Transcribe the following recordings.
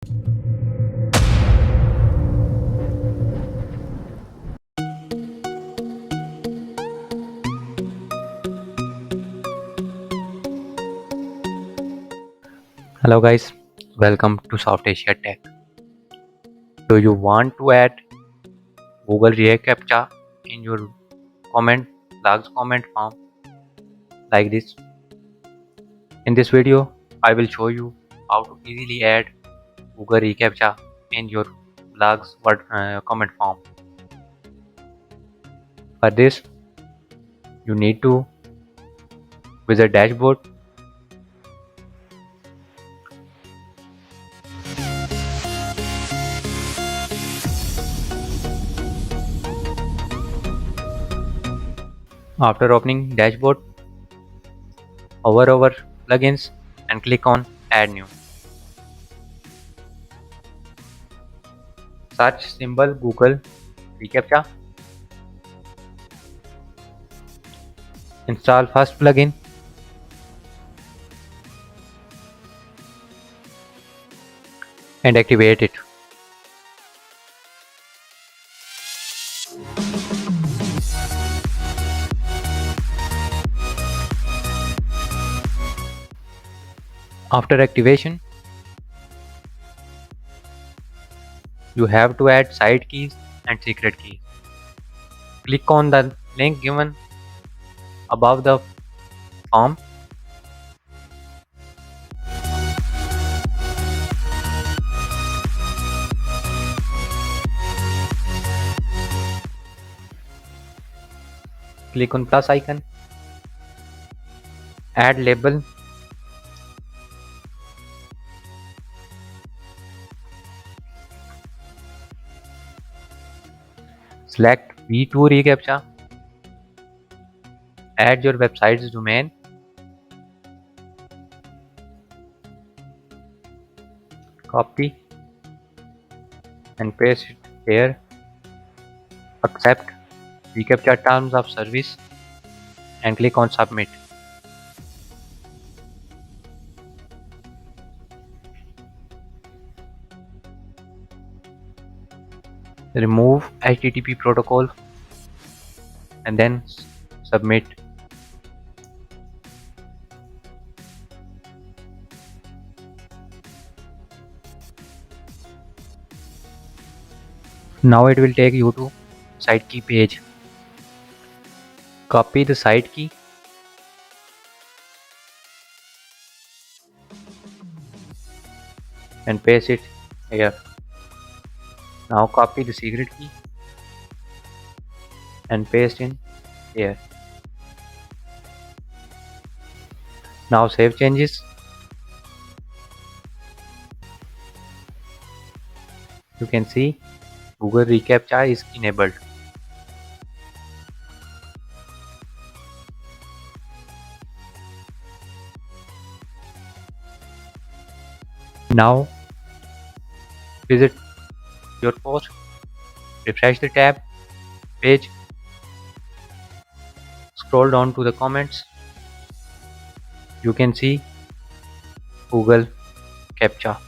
Hello guys, welcome to Soft Asia Tech. Do you want to add Google reCAPTCHA in your logs comment form like this? In this video, I will show you how to easily add Google reCAPTCHA in your blogs comment form. For this, you need to visit dashboard. After opening dashboard, hover over plugins and click on add new. Search symbol Google reCAPTCHA. Install first plugin and activate it. After activation, you have to add side keys and secret keys. Click on the link given above the form. Click on plus icon. Add label. Select V2 reCAPTCHA. Add your website's domain. Copy and paste it here. Accept reCAPTCHA terms of service and click on submit. Remove HTTP protocol and then submit. Now it will take you to site key page. Copy the site key and paste it here. Now copy the secret key and paste in here. Now save changes. You can see Google reCAPTCHA is enabled. Now visit your post, refresh the tab page, scroll down to the comments. You can see Google CAPTCHA.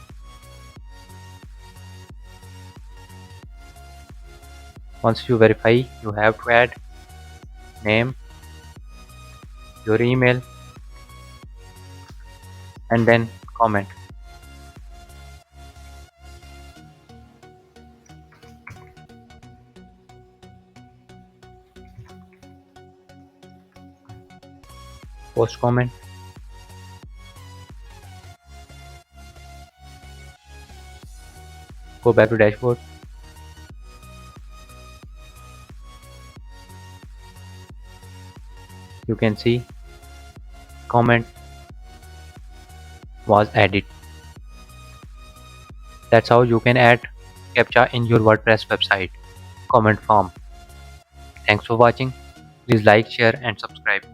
Once you verify, you have to add name, your email, and then comment. Post comment. Go back to dashboard. You can see comment was added. That's how you can add CAPTCHA in your WordPress website comment form. Thanks for watching. Please like, share and subscribe.